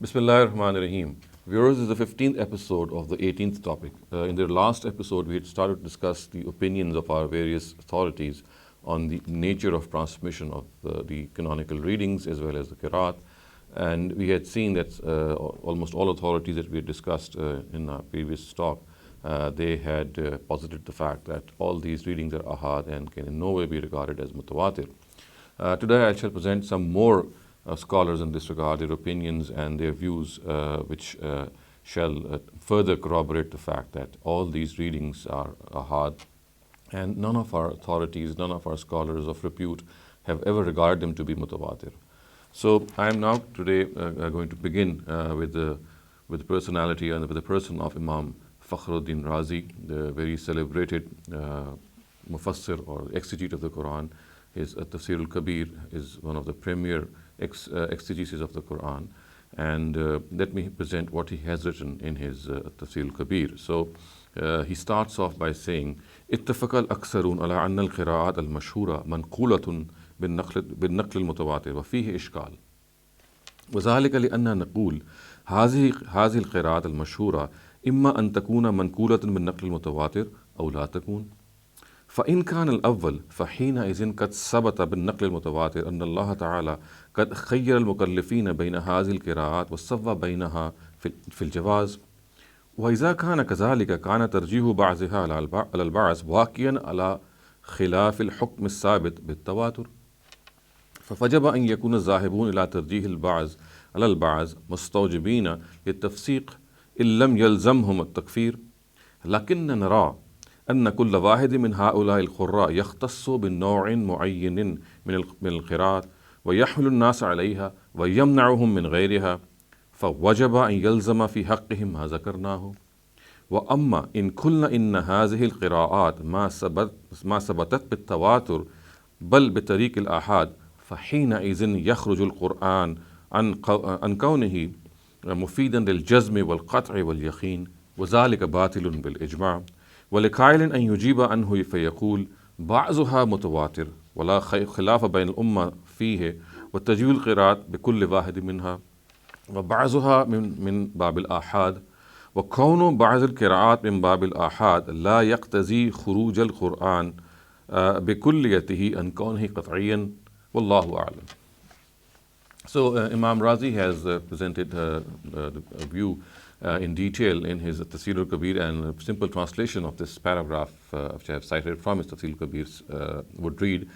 Bismillahir Rahmanir Rahim. Viewers, this is the 15th episode of the 18th topic. In the last episode, we had started to discuss the opinions of our various authorities on the nature of transmission of the canonical readings as well as the Qiraat. And we had seen that almost all authorities that we had discussed in our previous talk, they had posited the fact that all these readings are ahad and can in no way be regarded as mutawatir. Today I shall present some more scholars in this regard, their opinions and their views, which shall further corroborate the fact that all these readings are ahad, and none of our authorities, none of our scholars of repute have ever regarded them to be mutawatir. So I am now today going to begin with the personality and with the person of Imam Fakhruddin Razi, the very celebrated mufassir or exegete of the Quran. His Tafsir al-Kabir is one of the premier exegesis of the Quran, and let me present what he has written in his Tafsir al-Kabir. So he starts off by saying, اتفق الأكثرون على أن القراءات المشهورة منقولة بالنقل المتواتر وفيه إشكال، وذلك لأننا نقول هذه القراءات المشهورة إما أن تكون منقولة بالنقل المتواتر أو لا تكون. فإن كان الأول فحينئذ قد ثبت بالنقل المتواتر أن الله تعالى قد خير المكلفين بين هذه القراءات وسوى بينها في الجواز. وإذا كان كذلك كان ترجيح بعضها على البعض واقعا على خلاف الحكم الثابت بالتواتر، فوجب أن يكون الذاهبون إلى ترجيح البعض على البعض مستوجبين للتفسيق إن لم يلزمهم التكفير. لكن نرى أن كل واحد من هؤلاء القراء يختص بنوع معين من القراءات ويحمل الناس عليها ويمنعهم من غيرها، فوجب أن يلزم في حقهم ما ذكرناه. وأما إن قلنا إن هذه القراءات ما ثبتت بالتواتر بل بطريق الآحاد، فحينئذ يخرج القرآن عن كونه مفيدا للجزم والقطع واليقين، وذلك باطل بالإجماع. ولقائل أن يجيب عنه فيقول بعضها متواتر ولا خلاف بين الأمة فيه وتجويد القراءات بكل واحد منها، وبعضها من باب الآحاد، وكون بعض القراءات من باب الآحاد لا يقتضي خروج القرآن بكليته عن كونه قطعيا، والله أعلم. So Imam Razi has presented a view in detail in his Tafsir al-Kabir, and a simple translation of this paragraph which I have cited from his Tafsir al-Kabir would read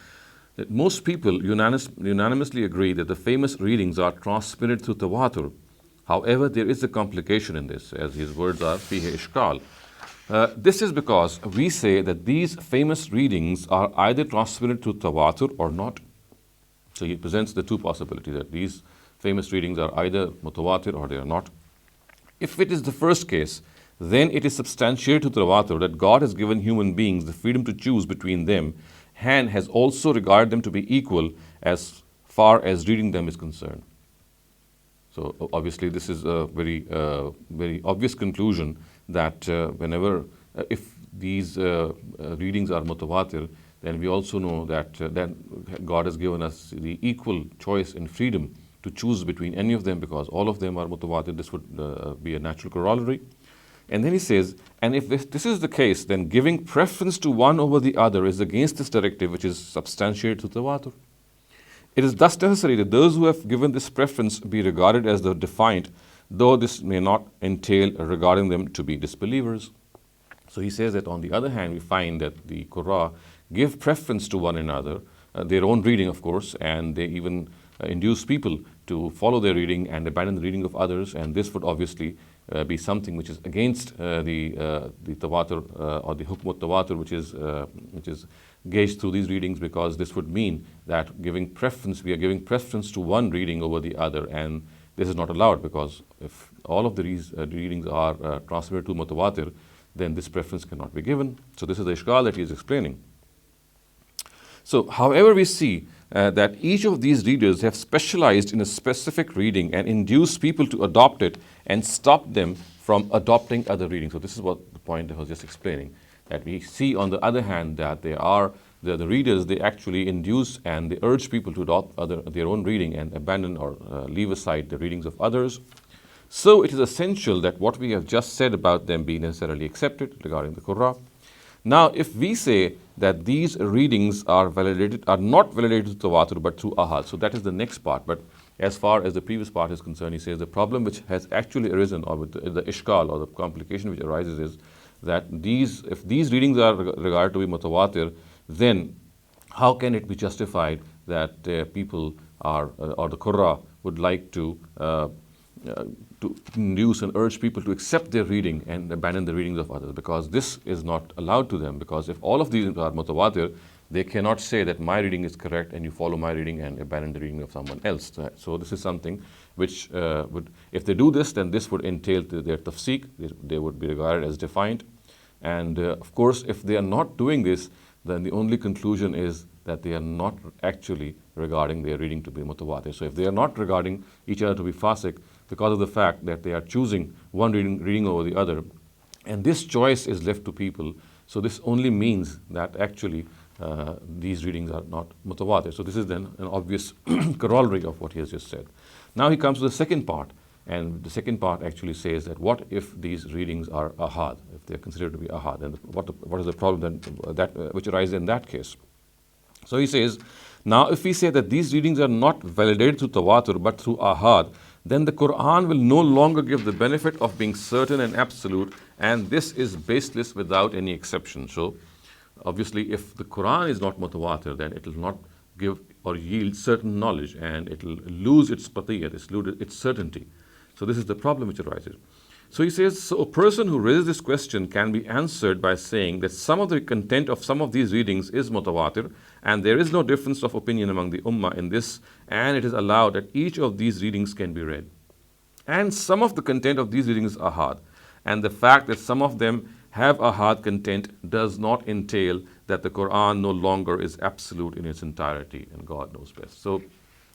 that most people unanimously agree that the famous readings are transmitted through tawatur. However, there is a complication in this, as his words are, fihi ishkal. This is because we say that these famous readings are either transmitted through tawatur or not. So he presents the two possibilities, that these famous readings are either mutawatir or they are not. If it is the first case, then it is substantiated to tawatur that God has given human beings the freedom to choose between them and has also regarded them to be equal as far as reading them is concerned. So obviously this is a very obvious conclusion that whenever if these readings are mutawatir, then we also know that God has given us the equal choice and freedom to choose between any of them, because all of them are mutawatir. This would be a natural corollary. And then he says, and if this is the case, then giving preference to one over the other is against this directive, which is substantiated to tawatur. It is thus necessary that those who have given this preference be regarded as the defiant, though this may not entail regarding them to be disbelievers. So he says that on the other hand, we find that the Qur'an give preference to one another, their own reading of course, and they even induce people to follow their reading and abandon the reading of others, and this would obviously be something which is against the tawatur or the hukm tawatur, which is gauged through these readings, because this would mean that we are giving preference to one reading over the other, and this is not allowed, because if all of these readings are transmitted to mutawatir, then this preference cannot be given. So this is the ishkal that he is explaining. So however, we see that each of these readers have specialized in a specific reading and induced people to adopt it and stop them from adopting other readings. So this is what the point I was just explaining, that we see on the other hand that the readers, they actually induce and they urge people to adopt their own reading and abandon or leave aside the readings of others. So it is essential that what we have just said about them be necessarily accepted regarding the Qurra. Now, if we say that these readings are not validated to Tawatur but through Ahad, so that is the next part. But as far as the previous part is concerned, he says the problem which has actually arisen, or with the ishkal or the complication which arises, is that if these readings are regarded to be mutawatir, then how can it be justified that people are, or the Qurra would like to induce and urge people to accept their reading and abandon the readings of others? Because this is not allowed to them, because if all of these are mutawatir, they cannot say that my reading is correct and you follow my reading and abandon the reading of someone else. So this is something which if they do this, then this would entail their tafsik. They would be regarded as defiant. And of course, if they are not doing this, then the only conclusion is that they are not actually regarding their reading to be mutawatir. So if they are not regarding each other to be fasik because of the fact that they are choosing one reading over the other, and this choice is left to people, so this only means that actually these readings are not mutawatir. So this is then an obvious corollary of what he has just said. Now he comes to the second part, and the second part actually says that what if these readings are ahad, if they are considered to be ahad, and what is the problem then which arises in that case? So he says, now if we say that these readings are not validated through tawatur but through ahad, then the Quran will no longer give the benefit of being certain and absolute, and this is baseless without any exception. So obviously, if the Quran is not mutawatir, then it will not give or yield certain knowledge, and it will lose its qat'iyyat, its certainty. So this is the problem which arises. So he says, so a person who raises this question can be answered by saying that some of the content of some of these readings is mutawatir, and there is no difference of opinion among the ummah in this, and it is allowed that each of these readings can be read. And some of the content of these readings is ahad, and the fact that some of them have ahad content does not entail that the Quran no longer is absolute in its entirety, and God knows best. So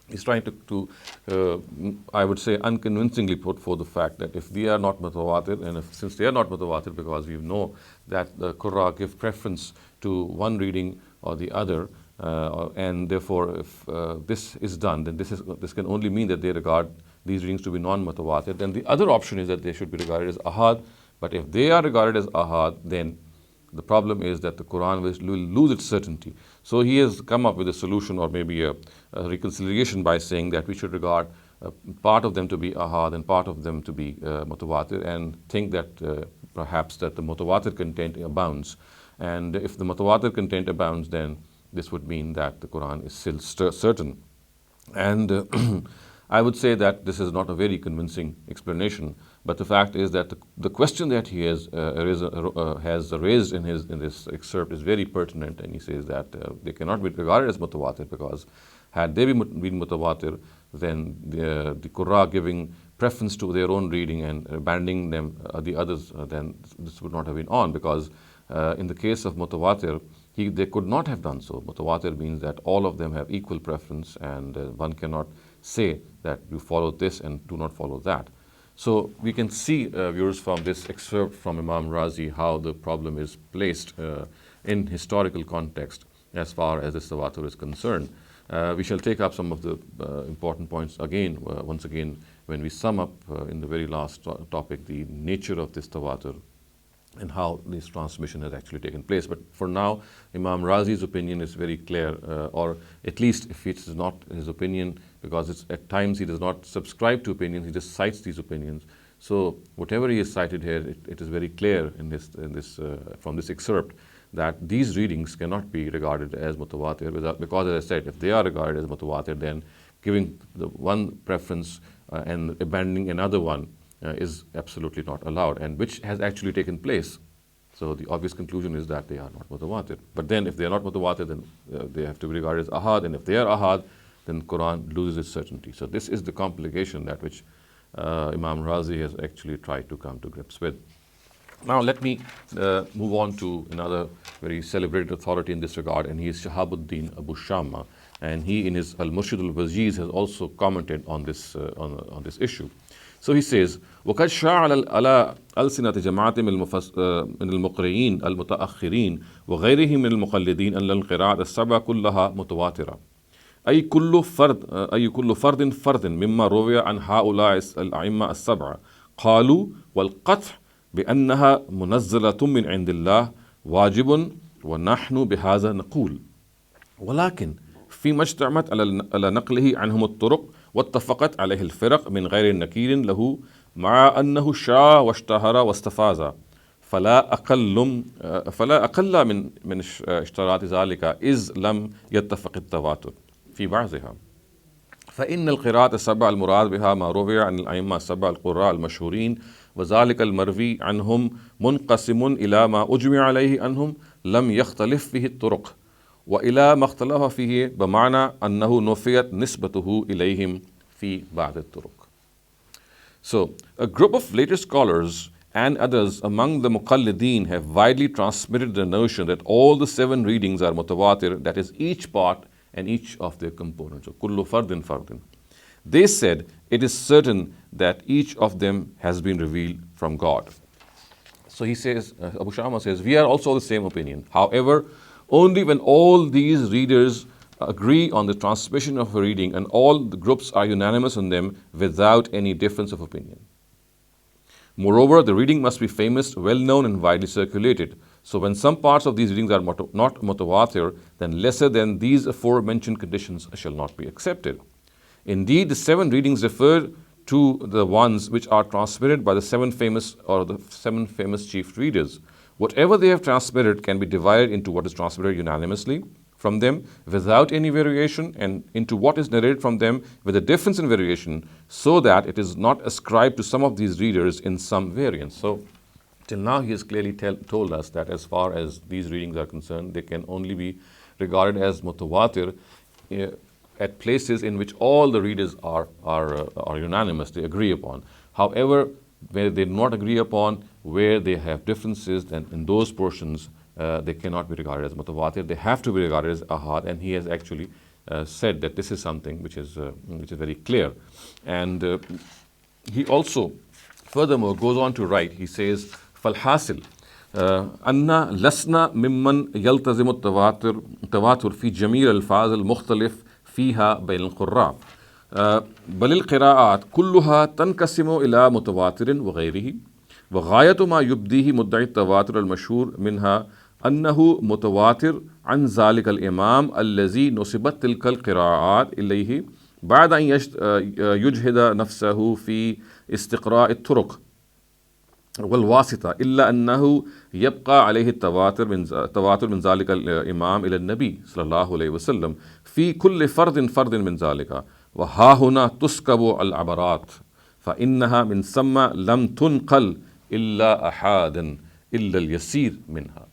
he's trying to I would say, unconvincingly put forth the fact that if they are not mutawatir, and since they are not mutawatir, because we know that the Qur'an give preference to one reading or the other, and therefore if this is done, then this can only mean that they regard these readings to be non-mutawatir. Then the other option is that they should be regarded as ahad. But if they are regarded as ahad, then the problem is that the Quran will lose its certainty. So he has come up with a solution, or maybe a reconciliation, by saying that we should regard part of them to be ahad and part of them to be mutawatir, and think that perhaps that the mutawatir content abounds. And if the mutawatir content abounds, then this would mean that the Quran is still certain. And I would say that this is not a very convincing explanation, but the fact is that the question that he has raised in this excerpt is very pertinent, and he says that they cannot be regarded as mutawatir, because had they been mutawatir, then the Qur'an giving preference to their own reading and abandoning them the others, then this would not have been on, because in the case of mutawatir, they could not have done so. Mutawatir means that all of them have equal preference, and one cannot say that you follow this and do not follow that. So we can see, viewers, from this excerpt from Imam Razi, how the problem is placed in historical context as far as this tawatur is concerned. We shall take up some of the important points again, once again, when we sum up in the very last topic the nature of this tawatur and how this transmission has actually taken place. But for now, Imam Razi's opinion is very clear, or at least if it is not his opinion, because at times he does not subscribe to opinions, he just cites these opinions. So whatever he has cited here, it is very clear from this excerpt that these readings cannot be regarded as mutawatir, because, as I said, if they are regarded as mutawatir, then giving the one preference and abandoning another one is absolutely not allowed, and which has actually taken place. So the obvious conclusion is that they are not mutawatir. But then if they are not mutawatir, then they have to be regarded as ahad, and if they are ahad, then Quran loses its certainty. So this is the complication that which Imam Razi has actually tried to come to grips with. Now let me move on to another very celebrated authority in this regard, and he is Shahabuddin Abu Shamma, and he in his Al-Murshid al-Wajiz has also commented on this issue. So he says, وَقَدْ شَاعَ عَلَى أَلْسِنَةِ جَمَاعَةٍ مِنَ الْمُقْرِئِينَ الْمُتَأَخِّرِينَ وَغَيْرِهِمْ مِنَ الْمُقَلِّدِينَ أَنَّ الْقِرَاءَةَ السَّبْعَ كُلَّهَا مُتَوَاتِرَةٌ أي كل فرد مما روي عن هؤلاء الأئمة السبعة قالوا والقطع بأنها منزلة من عند الله واجب ونحن بهذا نقول ولكن فيما اجتمعت على نقله عنهم الطرق واتفقت عليه الفرق من غير نكير له مع أنه شاع واشتهر واستفاز فلا أقل من اشتراط ذلك إذ لم يتفق التواتر في بعضها فإن القراءة السبع المراد بها ما روي عن الأئمة السبع القراء المشهورين وذلك المروي عنهم منقسم إلى ما أجمع عليه عنهم لم يختلف فيه الطرق وإلى ما اختلف فيه بمعنى أنه نفيت نسبته إليهم في بعض الطرق. So, a group of later scholars and others among the Muqallideen have widely transmitted the notion that all the 7 readings are mutawatir, that is each part and each of their components. So, kullu fardin fardin. They said it is certain that each of them has been revealed from God. So he says, Abu Shama says, we are also the same opinion. However, only when all these readers agree on the transmission of a reading and all the groups are unanimous on them without any difference of opinion. Moreover, the reading must be famous, well-known and widely circulated. So when some parts of these readings are not mutawatir, then lesser than these aforementioned conditions shall not be accepted. Indeed, the 7 readings refer to the ones which are transmitted by the 7 famous or the 7 famous chief readers. Whatever they have transmitted can be divided into what is transmitted unanimously from them without any variation and into what is narrated from them with a difference in variation so that it is not ascribed to some of these readers in some variance. So till now he has clearly told us that as far as these readings are concerned, they can only be regarded as mutawatir at places in which all the readers are unanimous, they agree upon. However, where they do not agree upon, where they have differences, then in those portions they cannot be regarded as mutawatir. They have to be regarded as ahad, and he has actually said that this is something which is very clear. And he also furthermore goes on to write, he says, فالحاصل أن لسنا ممن يلتزم التواتر في جميع الألفاظ المختلف فيها بين القراء بل القراءات كلها تنقسم إلى متواتر وغيره وغاية ما يبديه مدعي التواتر المشهور منها أنه متواتر عن ذلك الإمام الذي نسبت تلك القراءات إليه بعد أن يجهد نفسه في استقراء الطرق والواسطة إلا أنه يبقى عليه التواتر من ذلك الإمام إلى النبي صلى الله عليه وسلم في كل فرد من ذلك وها هنا تسكب العبرات فإنها من ثم لم تنقل إلا أحادا إلا اليسير منها.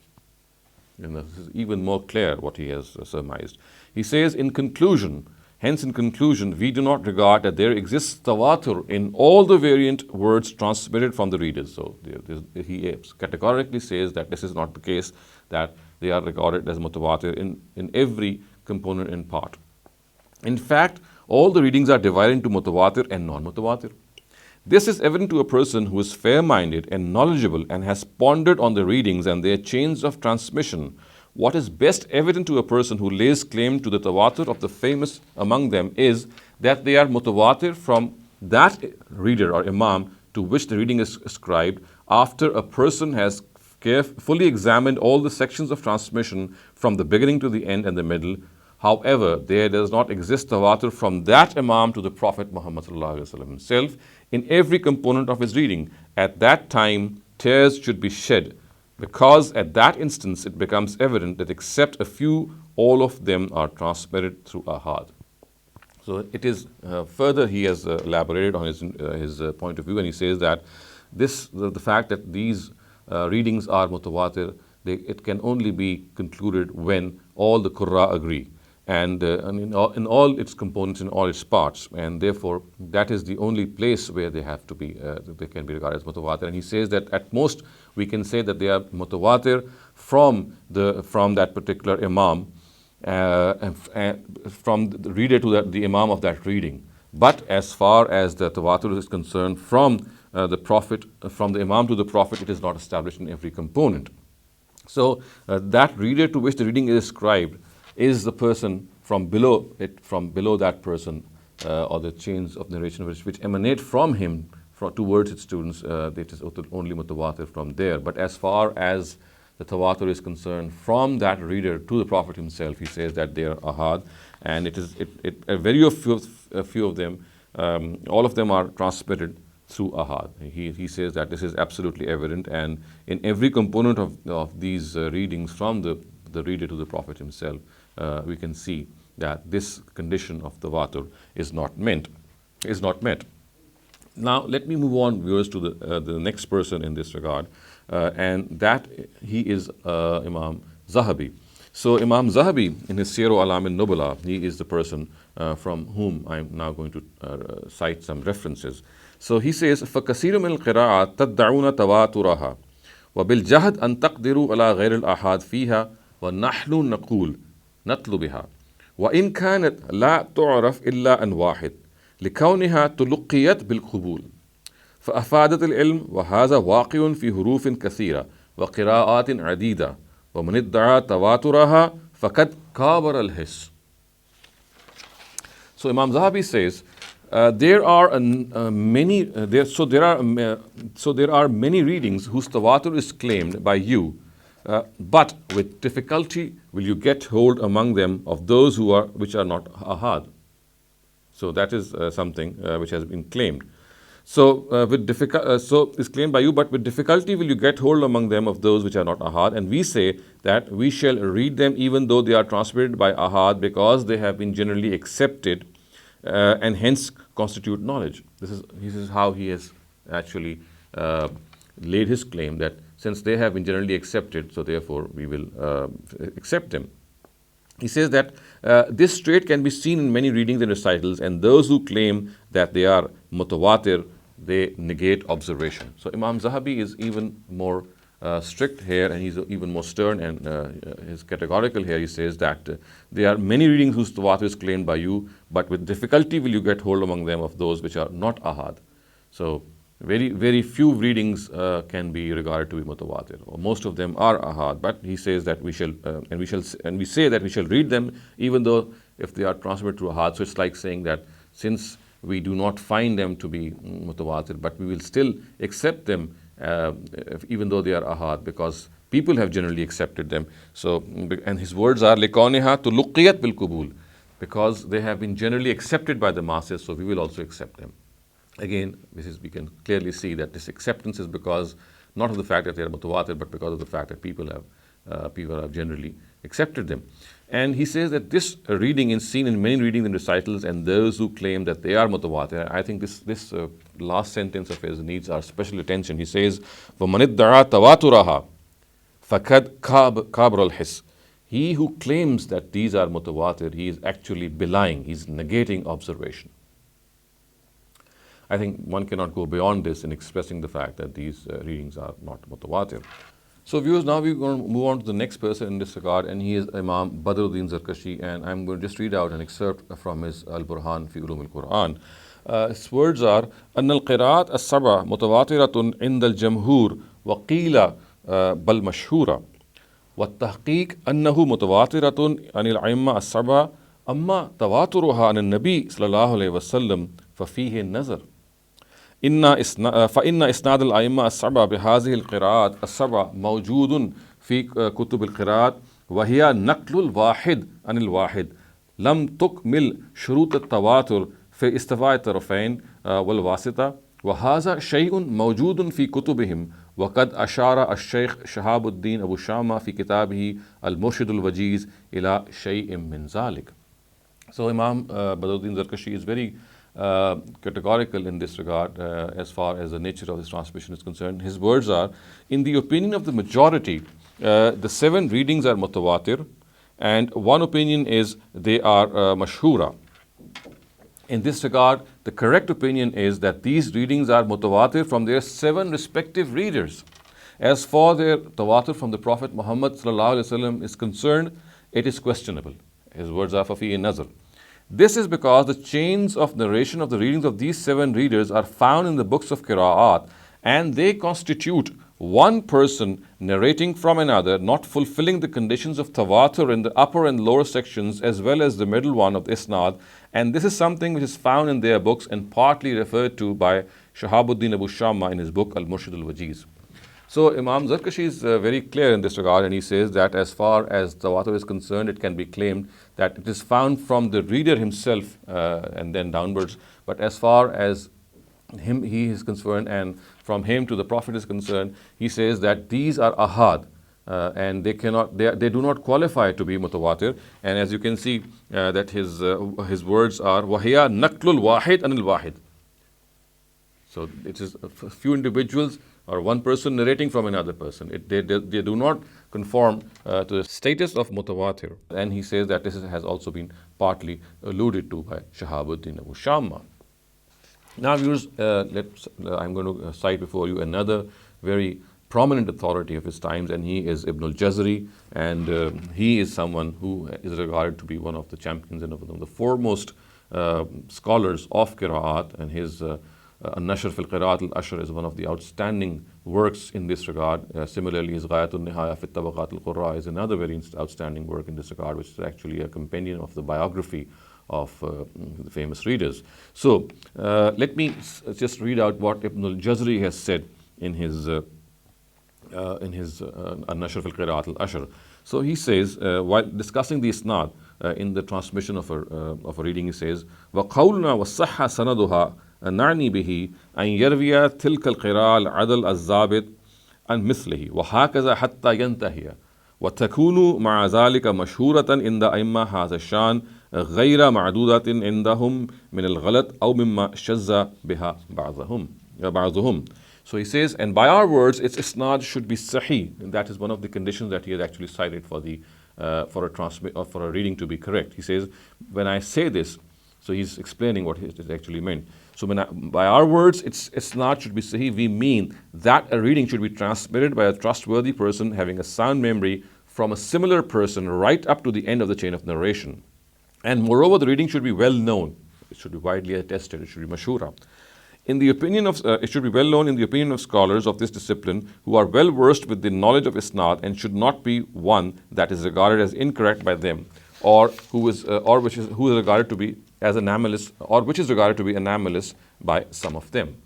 This is even more clear what he has surmised. He says in conclusion, we do not regard that there exists tawatur in all the variant words transmitted from the readers. So he categorically says that this is not the case, that they are regarded as mutawatir in every component and part. In fact, all the readings are divided into mutawatir and non-mutawatir. This is evident to a person who is fair-minded and knowledgeable and has pondered on the readings and their chains of transmission. What is best evident to a person who lays claim to the tawatur of the famous among them is that they are mutawatir from that reader or imam to which the reading is ascribed after a person has fully examined all the sections of transmission from the beginning to the end and the middle. However, there does not exist tawatur from that imam to the Prophet Muhammad himself in every component of his reading. At that time, tears should be shed, because at that instance it becomes evident that except a few, all of them are transmitted through ahad. So it is further he has elaborated on his point of view, and he says that the fact that these readings are mutawatir, it can only be concluded when all the qurra agree, and in all its components, in all its parts, and therefore that is the only place where they have to be, they can be regarded as mutawatir. And he says that at most we can say that they are mutawatir from that particular imam, and from the reader to the imam of that reading. But as far as the tawatur is concerned, from the Prophet, from the imam to the Prophet, it is not established in every component. So that reader to which the reading is ascribed is the person from below that person, or the chains of narration which emanate from him towards its students, it is only mutawatir from there. But as far as the tawatur is concerned, from that reader to the Prophet himself, he says that they are ahad, and a few of them, all of them are transmitted through ahad. He says that this is absolutely evident, and in every component of these readings from the reader to the Prophet himself, we can see that this condition of tawatur is not met. Now, let me move on, viewers, to the next person in this regard, and that he is Imam Zahabi. So, Imam Zahabi, in his Siyar A'lam al-Nubala, he is the person from whom I'm now going to cite some references. So, he says, فَكَثِيرٌ مِنَ الْقِرَاءَاتِ تَدَّعُونَ تَوَاتُرَهَا وَبِالْجَهْدِ أَن تَقْدِرُوا عَلَى غَيْرِ الْأَحَادِ فِيهَا وَنَحْنُ نَتْلُ بِهَا وَإِنْ كَانَتْ لَا تُعْرَفْ إِلَّا أَنْ وَاحِدٍ لكونها تلقيت بالقبول فأفادت العلم وهذا واقع في حروف كثيرة وقراءات عديدة ومن ادعى تواترها فقد كابر الحس. So Imam Zahabi says there are many readings whose tawatur is claimed by you, but with difficulty will you get hold among them of those which are not ahad. So that is something which has been claimed. So is claimed by you, but with difficulty will you get hold among them of those which are not ahad. And we say that we shall read them even though they are transmitted by ahad, because they have been generally accepted and hence constitute knowledge. This is how he has actually laid his claim, that since they have been generally accepted, so therefore we will accept them. He says that this trait can be seen in many readings and recitals, and those who claim that they are mutawatir, they negate observation. So Imam Zahabi is even more strict here, and he's even more stern, and he's categorical here. He says that there are many readings whose tawatur is claimed by you, but with difficulty will you get hold among them of those which are not ahad. So very, very few readings can be regarded to be mutawatir, or most of them are ahad. But he says that we say that we shall read them even though if they are transmitted to ahad. So it's like saying that since we do not find them to be mutawatir, but we will still accept them even though they are ahad, because people have generally accepted them. So, and his words are لِكَوْنِهَا تُلُقِّيَتْ بِالْقُبُولِ, because they have been generally accepted by the masses, so we will also accept them. Again, we can clearly see that this acceptance is because not of the fact that they are mutawatir, but because of the fact that people have generally accepted them. And he says that this reading is seen in many readings and recitals, and those who claim that they are mutawatir. I think this last sentence of his needs our special attention. He says, وَمَنِ ادَّعَى تَوَاتُرَهَا فَقَدْ كَابْرَ الْحِسِّ. He who claims that these are mutawatir, he is actually belying, he is negating observation. I think one cannot go beyond this in expressing the fact that these readings are not mutawatir. So viewers, now we're going to move on to the next person in this regard, and he is Imam Badruddin Zarkashi, and I'm going to just read out an excerpt from his Al-Burhan fi Ulum al-Quran. His words are, أن القراءات السبع متواترة عند الجمهور وقيل بل مشهورة والتحقيق أنه متواترة عن الأئمة السبع أما تواترها عن النبي صلى الله عليه وسلم ففيه النظر. فإن إسناد الأئمة السبعة بهذه القراءات السبع موجود في كتب القراءات وهي نقل الواحد عن الواحد لم تكمل شروط التواتر في استواء الطرفين والواسطة وهذا شيء موجود في كتبهم وقد أشار الشيخ شهاب الدين أبو شامة في كتابه المرشد الوجيز إلى شيء من ذلك. So Imam Badruddin Zarkashi is very categorical in this regard as far as the nature of this transmission is concerned. His words are, in the opinion of the majority, the 7 readings are mutawatir, and one opinion is they are mashhura. In this regard, the correct opinion is that these readings are mutawatir from their 7 respective readers. As for their tawatur from the Prophet Muhammad ﷺ is concerned, it is questionable. His words are fafi nazar. This is because the chains of narration of the readings of these 7 readers are found in the books of Qira'at, and they constitute one person narrating from another, not fulfilling the conditions of tawatur in the upper and lower sections as well as the middle one of the isnad. And this is something which is found in their books and partly referred to by Shahabuddin Abu Shamma in his book Al-Murshid al-Wajiz. So Imam Zarkashi is very clear in this regard, and he says that as far as tawatur is concerned, it can be claimed that it is found from the reader himself and then downwards. But as far as he is concerned and from him to the Prophet is concerned, he says that these are ahad and they do not qualify to be mutawatir. And as you can see that his words are wahiya naklul wahid anil wahid. So it is a few individuals or one person narrating from another person. They do not conform to the status of mutawatir. And he says that this has also been partly alluded to by Shahabuddin Abu Shamma. Now viewers, I'm going to cite before you another very prominent authority of his times, and he is Ibn al-Jazari, and he is someone who is regarded to be one of the champions and one of the foremost scholars of Qira'at, and his An-Nashr fil Qira'at al-Ashr is one of the outstanding works in this regard. Similarly, his Ghayatul Nihaya fi Tabaqat al-Qurra is another very outstanding work in this regard, which is actually a compendium of the biography of the famous readers. So let me just read out what Ibn al-Jazari has said in his An-Nashr fil Qira'at al-Ashr. So he says, while discussing the isnad in the transmission of a reading, he says, وَقَوْلُنَا وَالصَّحَّ سَنَدُهَا نعني به أن يروي تلك القراءة العدل الضابط عن مثله وهكذا حتى ينتهي وتكون مع ذلك مشهورة عند أئمة هذا الشان غير معدودة عندهم من الغلط أو مما شذ بها بعضهم. So he says, and by our words, its isnad should be sahih. And that is one of the conditions that he has actually cited for a reading to be correct. He says, when I say this, so he's explaining what it actually meant. So by our words, its isnad should be sahih, we mean that a reading should be transmitted by a trustworthy person having a sound memory from a similar person right up to the end of the chain of narration. And moreover, the reading should be well known. It should be widely attested. It should be mashura. It should be well known in the opinion of scholars of this discipline who are well versed with the knowledge of isnad, and should not be one that is regarded as incorrect by them, or who is regarded to be as anomalous, or which is regarded to be anomalous by some of them.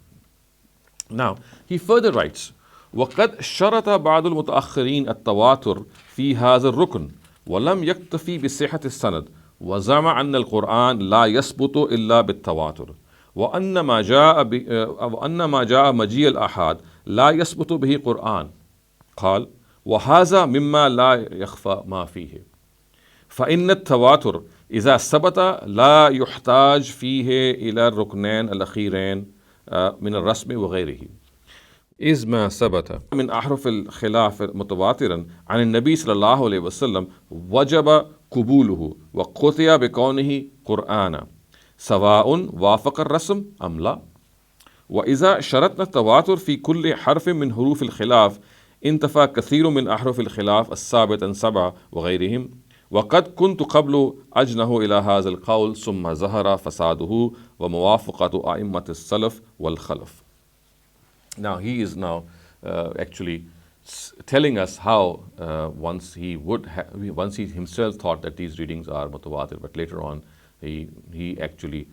Now, he further writes, وَقَدْ شَرَطَ بَعْضُ الْمُتَأَخِّرِينَ التَّوَاتُرَ فِي هَذَا الرُّكْنِ وَلَمْ يَكْتَفِي بِصِحَّةِ السَّنَدِ وَزَعَمَ أَنَّ الْقُرْآنَ لَا يَثْبُتُ إِلَّا بِالتَّوَاتُرِ وَأَنَّ مَا جَاءَ مَجِيءَ الْآحَادِ لَا يَثْبُتُ بِهِ قُرْآنٌ قال وهذا مما لا يخفى ما فيه فإن التواتر إذا ثبت لا يحتاج فيه إلى الركنين الأخيرين من الرسم وغيره إذ ما ثبت من أحرف الخلاف متواترا عن النبي صلى الله عليه وسلم وجب قبوله وقطع بكونه قرآنا سواء وافق الرسم أم لا. وإذا شرطنا التواتر في كل حرف من حروف الخلاف انتفى كثير من أحرف الخلاف الثابت عن سبعة وغيرهم. وقد كنت قبل أجنه إلى هذا القول ثم ظهر فساده وموافقة أئمة السلف والخلف. Now he is actually telling us how once he himself thought that these readings are mutawatir, but later on he actually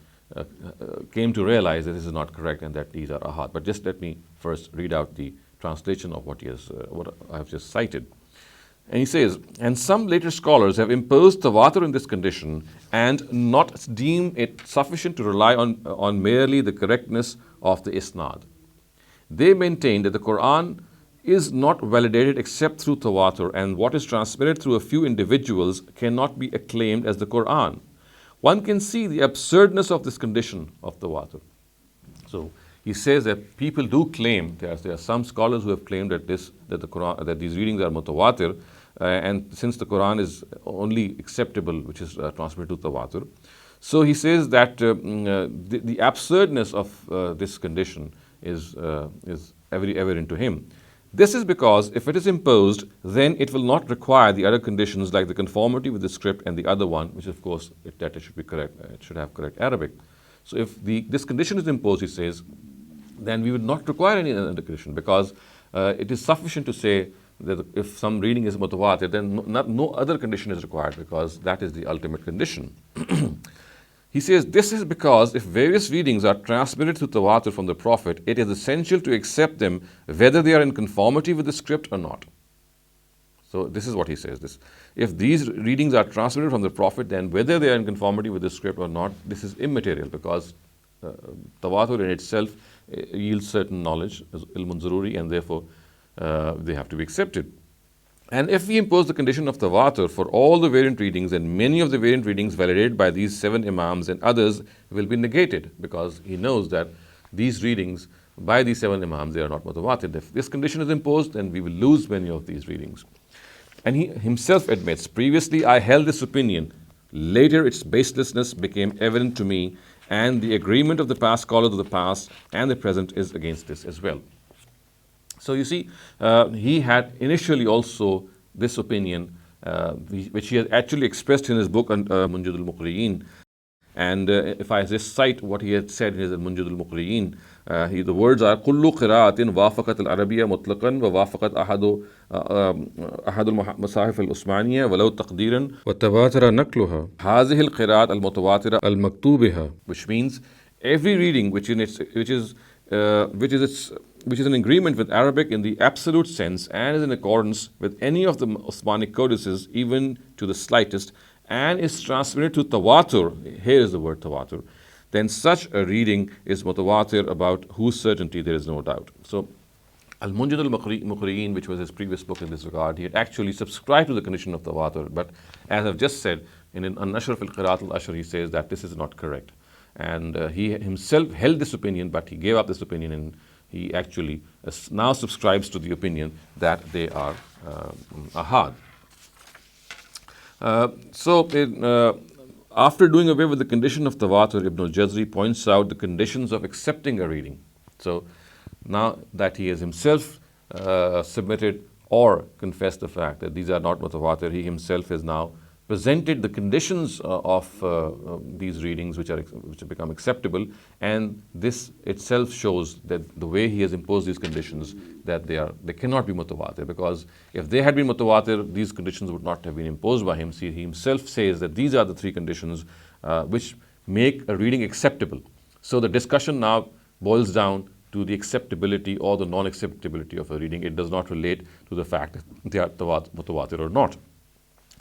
came to realize that this is not correct and that these are ahad. But just let me first read out the translation of what I have just cited. And he says, and some later scholars have imposed tawatur in this condition and not deemed it sufficient to rely on merely the correctness of the isnad. They maintain that the Quran is not validated except through tawatur, and what is transmitted through a few individuals cannot be acclaimed as the Quran. One can see the absurdness of this condition of tawatur. So he says that people do claim, there are some scholars who have claimed that these readings are mutawatir, and since the Quran is only acceptable, which is transmitted to tawatur. So he says that the absurdness of this condition is very evident to him. This is because if it is imposed, then it will not require the other conditions like the conformity with the script and the other one, which of course that it should be correct. It should have correct Arabic. So if this condition is imposed, he says, then we would not require any other condition, because it is sufficient to say that if some reading is mutawatir, then no other condition is required, because that is the ultimate condition. He says, this is because if various readings are transmitted through tawatur from the Prophet, it is essential to accept them whether they are in conformity with the script or not. So this is what he says. If these readings are transmitted from the Prophet, then whether they are in conformity with the script or not, this is immaterial, because tawatur in itself yields certain knowledge, ilmun zaruri, and therefore they have to be accepted. And if we impose the condition of tawatur for all the variant readings, then many of the variant readings validated by these 7 imams and others will be negated, because he knows that these readings by these 7 imams, they are not mutawatir. If this condition is imposed, then we will lose many of these readings. And he himself admits, previously I held this opinion, later its baselessness became evident to me, and the agreement of the past scholars of the past and the present is against this as well. So you see, he had initially also this opinion, which he has actually expressed in his book, Munjid al-Muqriyin. And if I just cite what he had said in his Munjid al-Muqriyin, the words are كل قراءة وافقت العربية مطلقا ووافقت أحد المصاحف العثمانية ولو تقديرا وتواتر نقلها هذه القراءات المتواترة المكتوبة, which means every reading which is in agreement with Arabic in the absolute sense and is in accordance with any of the Uthmanic codices, even to the slightest, and is transmitted to tawatur, here is the word tawatur, then such a reading is mutawatir, about whose certainty there is no doubt. So Al-Munjid al-Muqriyin, which was his previous book in this regard, he had actually subscribed to the condition of tawatur, but as I've just said, in An-Nashr fil Qira'at al-Ashr, he says that this is not correct. And he himself held this opinion, but he gave up this opinion, and he actually now subscribes to the opinion that they are ahad. After doing away with the condition of tawatur, Ibn al-Jazri points out the conditions of accepting a reading. So now that he has himself submitted or confessed the fact that these are not mutawatir, he himself has now presented the conditions of these readings which have become acceptable, and this itself shows that the way he has imposed these conditions, that they cannot be mutawatir, because if they had been mutawatir, these conditions would not have been imposed by him. See, he himself says that these are the 3 conditions which make a reading acceptable. So the discussion now boils down to the acceptability or the non-acceptability of a reading. It does not relate to the fact that they are mutawatir or not.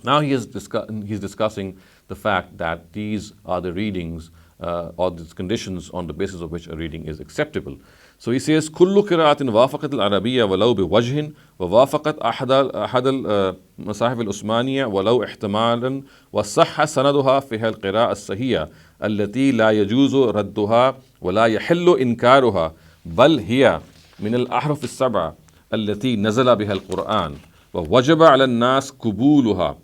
Now he's discussing the fact that these are the readings or these conditions on the basis of which a reading is acceptable. So he says, كل قراءة وافقت العربية ولو بوجه ووافقت أحد المصاحف العثمانية ولو احتمالا وصح سندها فيها القراءة الصحيحة التي لا يجوز ردها ولا يحل إنكارها بل هي من الأحرف السبعة التي نزل بها القرآن ووجب على الناس قبولها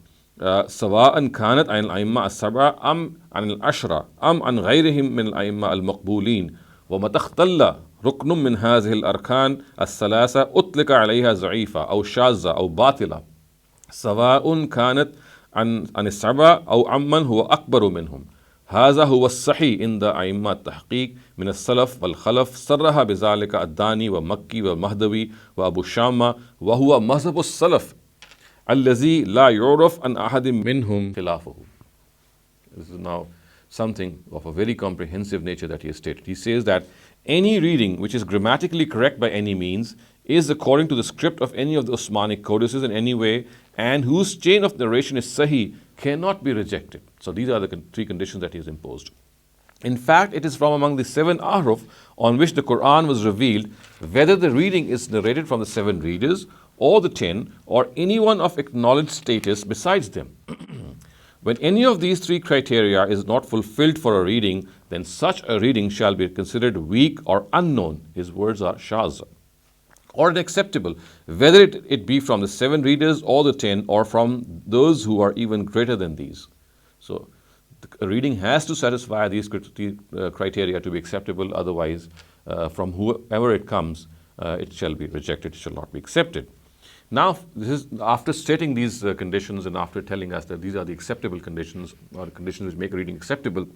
سواء كانت عن الأئمة السبعة أم عن العشرة أم عن غيرهم من الأئمة المقبولين ومتى اختل ركن من هذه الأركان الثلاثة أطلق عليها ضعيفة أو شاذة أو باطلة سواء كانت عن السبعة أو عمن هو أكبر منهم. هذا هو الصحيح عند أئمة التحقيق من السلف والخلف صرح بذلك الداني ومكي ومهدوي وأبو شامة وهو مذهب السلف الذي لا يعرف عن أحد منهم خلافه. This is now something of a very comprehensive nature that he has stated. He says that any reading which is grammatically correct by any means is according to the script of any of the Uthmanic codices in any way, and whose chain of narration is sahih, cannot be rejected. So these are the 3 conditions that he has imposed. In fact, it is from among the 7 ahruf on which the Quran was revealed, whether the reading is narrated from the 7 readers or the 10 or anyone of acknowledged status besides them. When any of these 3 criteria is not fulfilled for a reading, then such a reading shall be considered weak or unknown. His words are shaz. Or unacceptable, whether it be from the 7 readers or the 10 or from those who are even greater than these. So a reading has to satisfy these criteria to be acceptable, otherwise from whoever it comes, it shall be rejected, it shall not be accepted. Now, this is after stating these conditions and after telling us that these are the acceptable conditions or conditions which make a reading acceptable,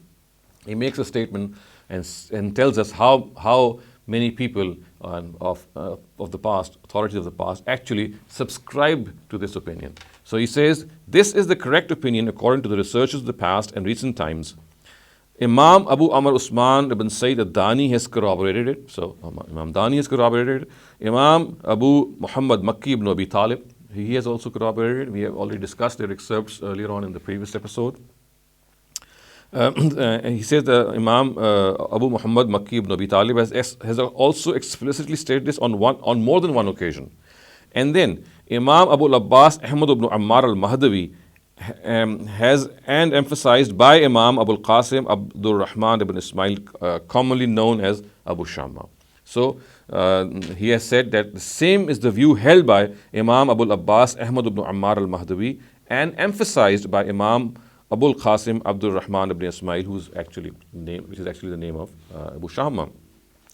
he makes a statement and tells us how many people of the past, authorities of the past, actually subscribe to this opinion. So he says, this is the correct opinion according to the researchers of the past and recent times. Imam Abu Amr Usman ibn Sayyid al-Dani has corroborated it. So Imam Dani has corroborated it. Imam Abu Muhammad Makki ibn Abi Talib, he has also corroborated it. We have already discussed their excerpts earlier on in the previous episode. He says that Imam Abu Muhammad Makki ibn Abi Talib has also explicitly stated this on more than one occasion. And then Imam Abu al-Abbas Ahmed ibn Ammar al-Mahdawi has and emphasized by Imam Abu al-Qasim Abdul Rahman ibn Ismail, commonly known as Abu Shamma. So he has said that the same is the view held by Imam Abu al-Abbas Ahmed ibn Ammar al-Mahdawi and emphasized by Imam Abu al-Qasim Abdul Rahman ibn Ismail, which is actually the name of Abu Shamma.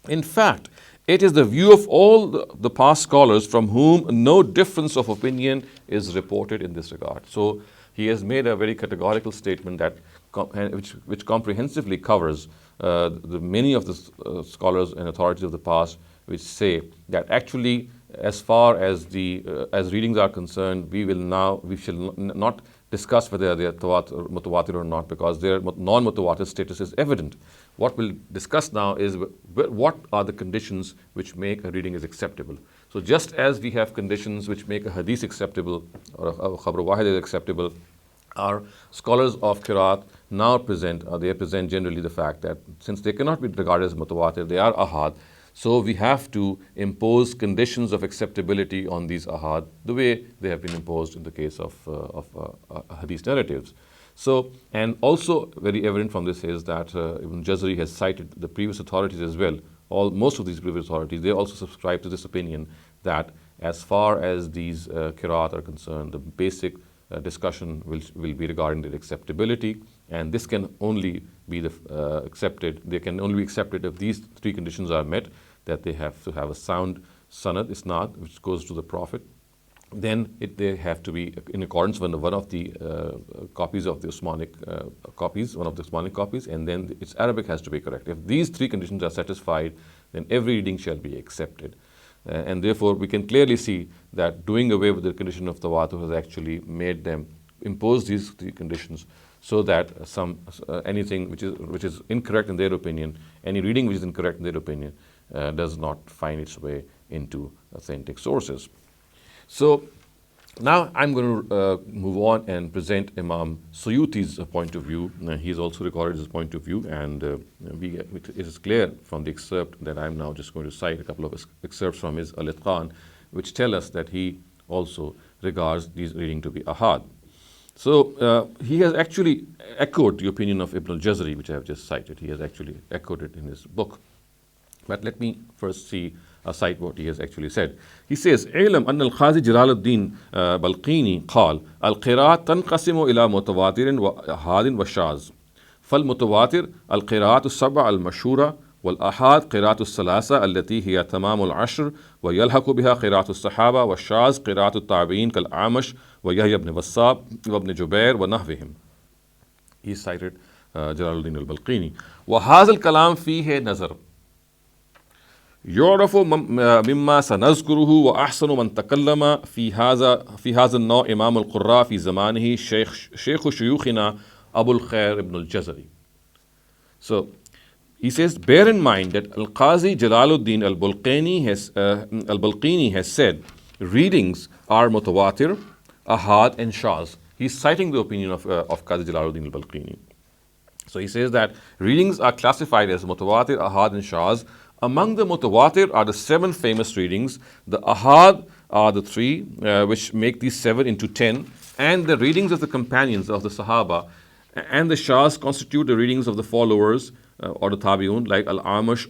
In fact, it is the view of all the past scholars from whom no difference of opinion is reported in this regard. So he has made a very categorical statement that which comprehensively covers many of the scholars and authorities of the past, which say that actually, as far as as readings are concerned, we shall not discuss whether they are mutawatir or not, because their non-mutawatir status is evident. What we'll discuss now is what are the conditions which make a reading is acceptable. So just as we have conditions which make a hadith acceptable or a khabar wahid is acceptable, our scholars of Qiraat now present generally the fact that since they cannot be regarded as mutawatir, they are ahad. So we have to impose conditions of acceptability on these ahad the way they have been imposed in the case of hadith narratives. So, and also very evident from this is that Ibn Jazari has cited the previous authorities as well. Most of these previous authorities, they also subscribe to this opinion that as far as these qiraat are concerned, the basic discussion will be regarding their acceptability, and this can only be accepted. They can only be accepted if these three conditions are met: that they have to have a sound sanad, isnad, which goes to the Prophet. Then they have to be in accordance with one of the copies of the Osmanic copies, and then its Arabic has to be correct. If these three conditions are satisfied, then every reading shall be accepted. And therefore, we can clearly see that doing away with the condition of tawatur has actually made them impose these three conditions, so that anything which is incorrect in their opinion, any reading which is incorrect in their opinion, does not find its way into authentic sources. So now I'm going to move on and present Imam Suyuti's point of view. He's also recorded his point of view, and it is clear from the excerpt that I'm now just going to cite a couple of excerpts from his Al-Itqan, which tell us that he also regards these reading to be ahad. So he has actually echoed the opinion of Ibn al-Jazari, which I have just cited. He has actually echoed it in his book. But let me first cite what he has actually said. He says, "Ilm anna al-Qazi Jalaluddin Balqini قال القراءة تنقسم إلى متواتر وأحاد وشاذ فالمتواتر القراءة السبع المشهورة والأحاد قراءة الثلاثة التي هي تمام العشر ويلحق بها قراءة الصحابة والشاذ قراءة التابعين كالأعمش ويحيى بن وثاب وابن جبير ونحوهم." He cited Jalaluddin al-Balqini. وهذا الكلام فيه نظر يعرف مما سنذكره وأحسن من تكلم في هذا النوع إمام القراء في زمانه شيخ شيوخنا أبو الخير ابن الجزري. So he says, bear in mind that Al-Qazi Jalaluddin al-Balqini has said readings are mutawatir, ahad and shaz. He's citing the opinion of Qazi Jalaluddin al-Balqini. So he says that readings are classified as mutawatir, ahad and shaz. Among the mutawatir are the 7 famous readings. The ahad are the 3, which make these 7 into 10. And the readings of the companions of the Sahaba and the shaz constitute the readings of the followers or the tabi'un, like Al-Amash,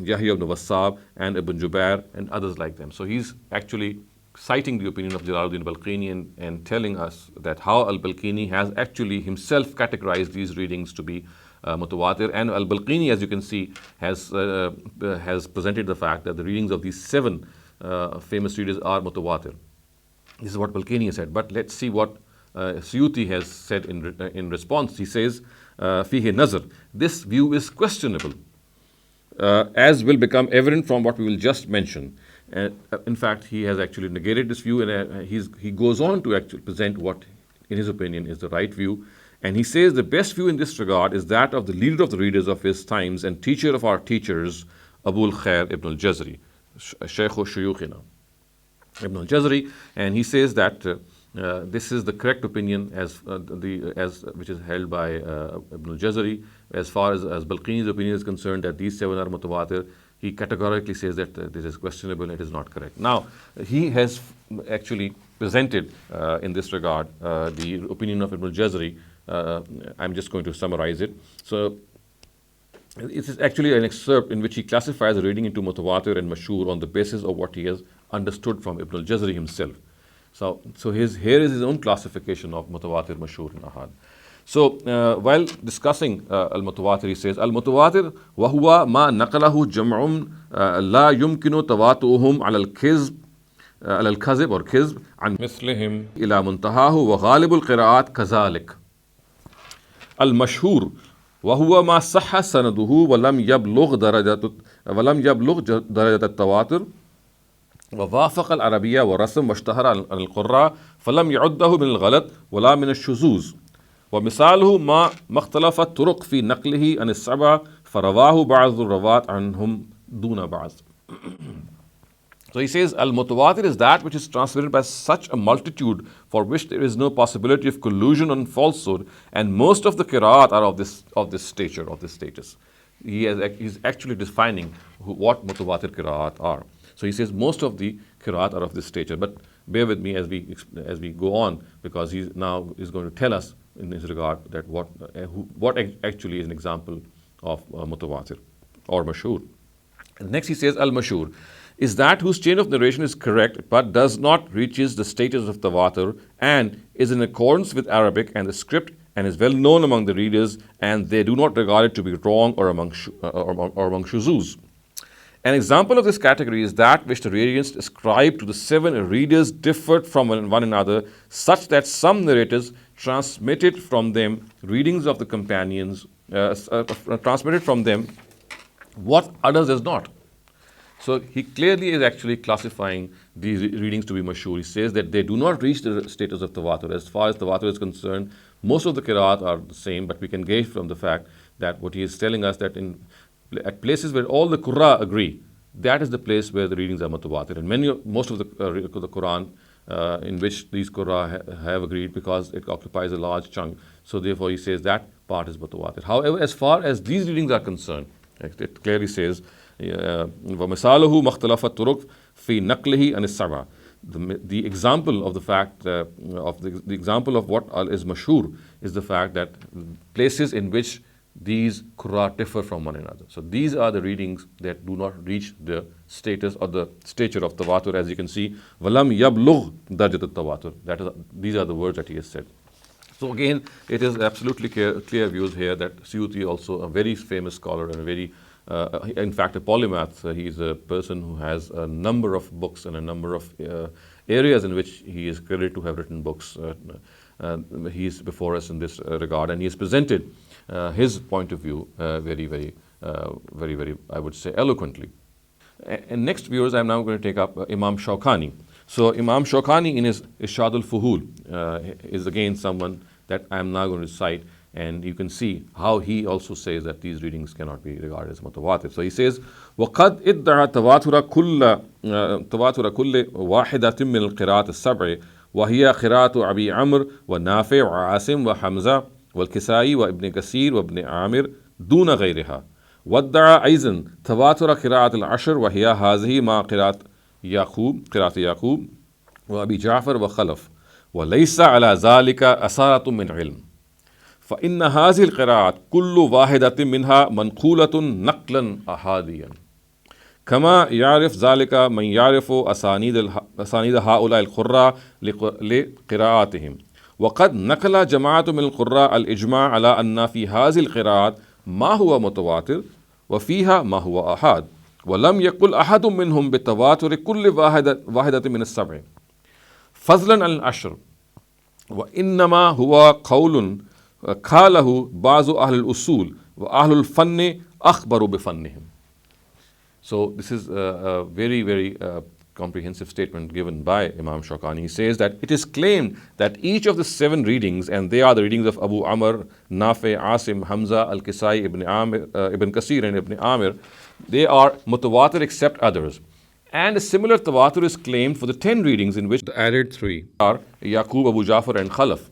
Yahya ibn Wassab, and Ibn Jubair, and others like them. So he's actually citing the opinion of Jalaluddin al-Balqini and telling us that how al-Balqini has actually himself categorized these readings to be mutawatir, and al-Balqini, as you can see, has presented the fact that the readings of these 7 famous readers are mutawatir. This is what Balqini has said. But let's see what Suyuti has said in response. He says, "Fihi nazar." This view is questionable. as will become evident from what we will just mention. In fact, he has actually negated this view, and he goes on to actually present what, in his opinion, is the right view. And he says the best view in this regard is that of the leader of the readers of his times and teacher of our teachers, Abu al-Khair ibn al-Jazari, Shaykh al-Shuyukhina ibn al-Jazari, and he says that this is the correct opinion as which is held by Ibn al-Jazari. As far as Balqini's opinion is concerned, that these 7 are mutawatir, he categorically says that this is questionable, it is not correct. Now, he has actually presented in this regard the opinion of Ibn al-Jazari. I'm just going to summarize it. So, it is actually an excerpt in which he classifies reading into mutawatir and mashhur on the basis of what he has understood from Ibn al-Jazari himself. So here is his own classification of mutawatir, mashhur, and ahad. So while discussing al-mutawatir, he says, al-mutawatir wa huwa ma naqalahu jam'un la yumkinu tawatuhum ala al-kazib or kizb an mislihim ila muntahahu wa ghalibul qira'at kazalik. Al-mashhur وهو ما صح سنده ولم يبلغ درجة التواتر ووافق العربية والرسم واشتهر عن القراء فلم يعده من الغلط ولا من الشذوذ ومثاله ما اختلف الطرق في نقله عن السبعة فرواه بعض الرواة عنهم دون بعض. So he says, al-mutawatir is that which is transmitted by such a multitude for which there is no possibility of collusion and falsehood, and most of the qira'at are of this stature, of this status. He's actually defining what mutawatir qira'at are. So he says most of the qira'at are of this stature. But bear with me as we go on, because he now is going to tell us in this regard that what actually is an example of mutawatir or mashhur. And next he says, al-mashhur is that whose chain of narration is correct but does not reaches the status of tawatur and is in accordance with Arabic and the script and is well known among the readers, and they do not regard it to be wrong or among shuzuz. An example of this category is that which the variants ascribed to the 7 readers differed from one another, such that some narrators transmitted from them readings of the companions, transmitted from them what others does not. So he clearly is actually classifying these readings to be mashhur. He says that they do not reach the status of tawatur. As far as tawatur is concerned, most of the qira'at are the same, but we can gauge from the fact that what he is telling us that at places where all the qurra agree, that is the place where the readings are mutawatir. And most of the Quran in which these qurra have agreed, because it occupies a large chunk. So therefore he says that part is mutawatir. However, as far as these readings are concerned, it clearly says, وَمِثَالُهُ مَخْتَلَفَ الطُّرُقْ فِي نَقْلِهِ عَنِ السَّبْعَةِ. The example of the fact the example of what is mashhur is the fact that places in which these qurra differ from one another. So these are the readings that do not reach the status or the stature of tawatur. As you can see, وَلَمْ يَبْلُغْ دَرْجَةَ التَّوَاتُر. These are the words that he has said. So again, it is absolutely clear views here that Suyuti, also a very famous scholar and a very in fact a polymath, he is a person who has a number of books and a number of areas in which he is credited to have written books. He is before us in this regard, and he has presented his point of view very, I would say, eloquently. And next, viewers, I am now going to take up Imam Shawkani. So Imam Shawkani in his Ishad al-Fuhul is again someone that I am now going to cite, and you can see how he also says that these readings cannot be regarded as mutawatir. So he says, وَقَدْ إِدَّعَ تَوَاتُرَ كُلِّ وَاحِدَةٍ مِّنَ الْقِرَاءَةِ السَّبْعِ وَهِيَ قِرَاءَةُ أَبِي عَمْرٍ وَنَافِعٍ وَعَاصِمٍ وَحَمْزَةٍ والكسائي وابن كثير وابن عامر دون غيرها. وادعى أيضا تواتر قراءة العشر وهي هذه مع قراءة يعقوب وأبي جعفر وخلف، وليس على ذلك أثارة من علم، فإن هذه القراءات كل واحدة منها منقولة نقلا أحاديا، كما يعرف ذلك من يعرف أسانيد هؤلاء القراء لقراءاتهم. وقد نقل جماعة من القراء الإجماع على أن في هذه القراءات ما هو متواتر وفيها ما هو أحاد، ولم يقل أحد منهم بتواتر كل واحدة من السبع فضلا عن العشر، وإنما هو قول قاله بعض أهل الأصول وأهل الفن أخبروا بفنهم. So this is a very, very comprehensive statement given by Imam Shawkani. He says that it is claimed that each of the 7 readings, and they are the readings of Abu Amr, Nafi, Asim, Hamza, Al-Kisai, Ibn Kasir and Ibn Amir, they are mutawatir except others. And a similar tawatur is claimed for the 10 readings in which the added 3 are Yaqub, Abu Ja'far and Khalaf.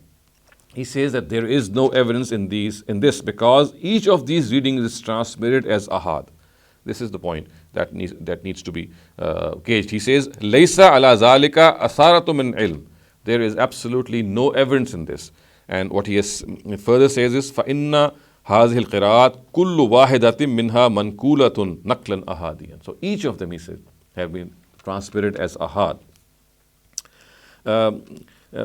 He says that there is no evidence in this because each of these readings is transmitted as ahad. This is the point that needs to be gauged. He says, Laysa ala zalika asaratu min ilm. There is absolutely no evidence in this. And what he further says is, فَإِنَّ هَذِهِ الْقِرَاءَاتِ كُلُّ وَاحِدَةٍ مِنْهَا مَنْقُولَةٌ نَقْلًا أَحَادِيًا. So each of them, he said, have been transmitted as ahad.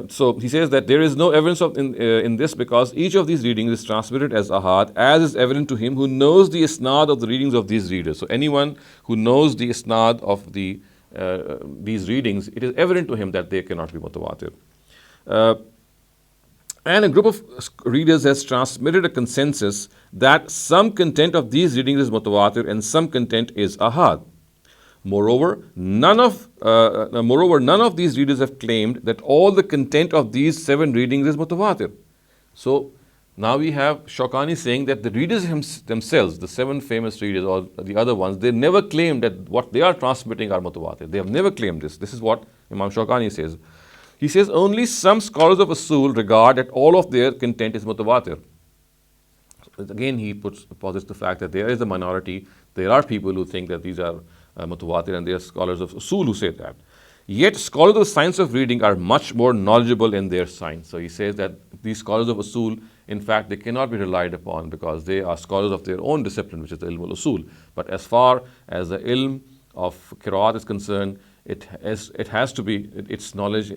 So he says that there is no evidence in this because each of these readings is transmitted as ahad, as is evident to him who knows the isnad of the readings of these readers. So anyone who knows the isnad of these readings, it is evident to him that they cannot be mutawatir. And a group of readers has transmitted a consensus that some content of these readings is mutawatir and some content is ahad. Moreover, none of these readers have claimed that all the content of these 7 readings is mutawatir. So now we have Shawkani saying that the readers themselves, the 7 famous readers or the other ones, they never claim that what they are transmitting are mutawatir. They have never claimed this. This is what Imam Shawkani says. He says only some scholars of usul regard that all of their content is mutawatir. Again, he posits the fact that there is a minority. There are people who think that these are mutawatir, and there are scholars of usul who say that. Yet scholars of the science of reading are much more knowledgeable in their science. So he says that these scholars of usul, in fact, they cannot be relied upon because they are scholars of their own discipline, which is the ilm al-usul. But as far as the ilm of qiraat is concerned, its knowledge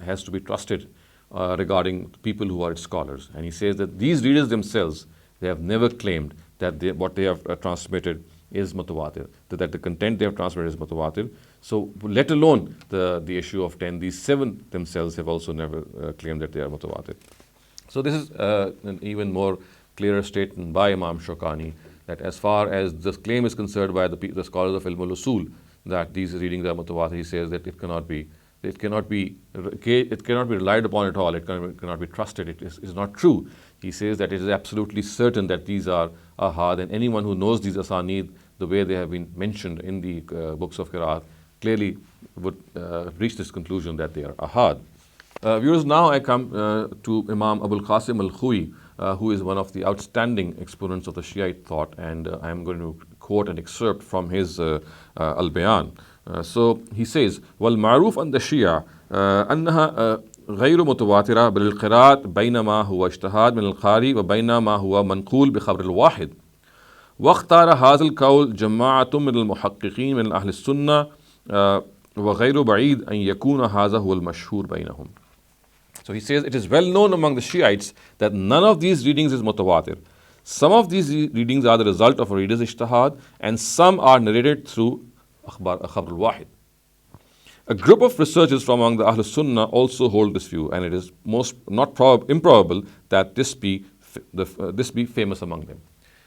has to be trusted regarding people who are its scholars. And he says that these readers themselves, they have never claimed that what they have transmitted is mutawatir, that the content they have transmitted is mutawatir. So let alone the issue of 10, these 7 themselves have also never claimed that they are mutawatir. So this is an even more clearer statement by Imam Shawkani that as far as this claim is concerned by the scholars of ilm al-usul that these readings are mutawatir, he says that it cannot be relied upon at all. It cannot be trusted. It is not true. He says that it is absolutely certain that these are ahad, and anyone who knows these asanid the way they have been mentioned in the books of qiraat clearly would reach this conclusion that they are ahad. Viewers, now I come to Imam Abul Qasim al-Khu'i, who is one of the outstanding exponents of the Shiite thought, and I am going to quote an excerpt from his Al-Bayan. So he says, وَالْمَعْرُوفُ عند الشيعة أنها غير متواترة بالقراءة بينما هو اجتهاد من القارئ وبينما هو منقول بخبر الواحد. واختار هذا القول جماعة من المحققين من أهل السنة وغير بعيد أن يكون هذا هو المشهور بينهم. So he says it is well known among the Shiites that none of these readings is mutawatir. Some of these readings are the result of a reader's ijtihad, and some are narrated through khabar al-wahid. A group of researchers from among the Ahl Sunnah also hold this view, and it is improbable that this be famous among them.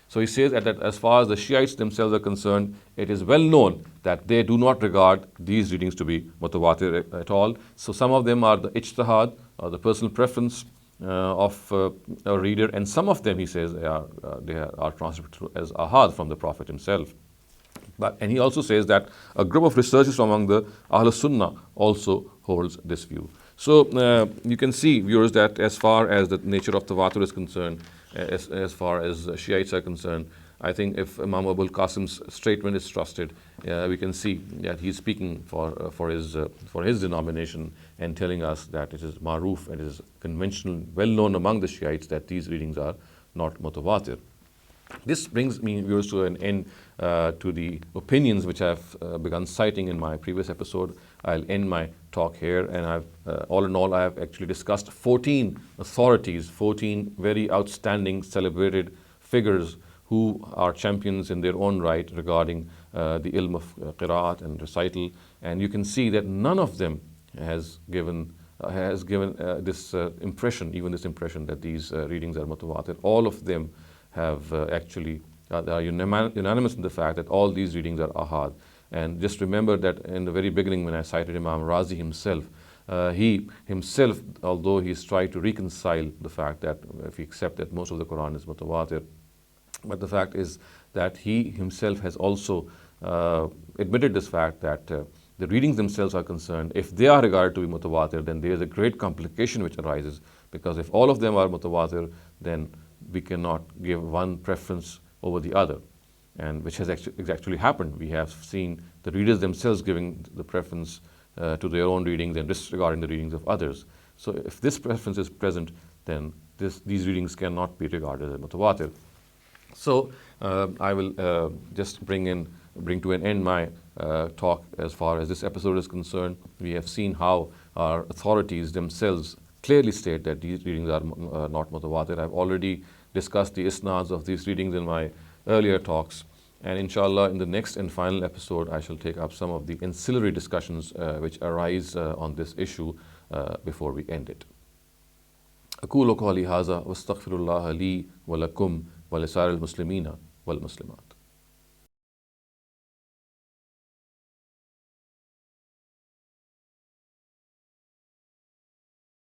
So he says that as far as the Shiites themselves are concerned, it is well known that they do not regard these readings to be mutawatir at all. So some of them are the ijtihad, or the personal preference of a reader, and some of them, he says, they are transmitted as ahad from the Prophet himself. And he also says that a group of researchers from among the Ahl Sunnah also holds this view. So you can see, viewers, that as far as the nature of tawatur is concerned, as far as Shiites are concerned, I think if Imam Abul Qasim's statement is trusted, we can see that he's speaking for his denomination and telling us that it is ma'ruf and it is conventional, well known among the Shiites that these readings are not mutawatir. This brings me, viewers, to an end to the opinions which I've begun citing in my previous episode. I'll end my talk here, and all in all, I have actually discussed 14 authorities, 14 very outstanding, celebrated figures who are champions in their own right regarding the ilm of qiraat and recital. And you can see that none of them has given this impression that these readings are mutawatir. All of them have actually They are unanimous in the fact that all these readings are ahad. And just remember that in the very beginning when I cited Imam Razi himself, he himself, although he's tried to reconcile the fact that if we accept that most of the Quran is mutawatir, but the fact is that he himself has also admitted this fact that the readings themselves are concerned, if they are regarded to be mutawatir, then there is a great complication which arises, because if all of them are mutawatir, then we cannot give one preference over the other, and which has actually happened. We have seen the readers themselves giving the preference to their own readings and disregarding the readings of others. So if this preference is present, then these readings cannot be regarded as mutawatir. So I will just bring to an end my talk as far as this episode is concerned. We have seen how our authorities themselves clearly state that these readings are not mutawatir. I've already discussed the isnads of these readings in my earlier talks, and inshallah in the next and final episode I shall take up some of the ancillary discussions which arise on this issue before we end it. أقول قولي هذا واستغفر الله لي ولكم ولسائر المسلمين والمسلمات.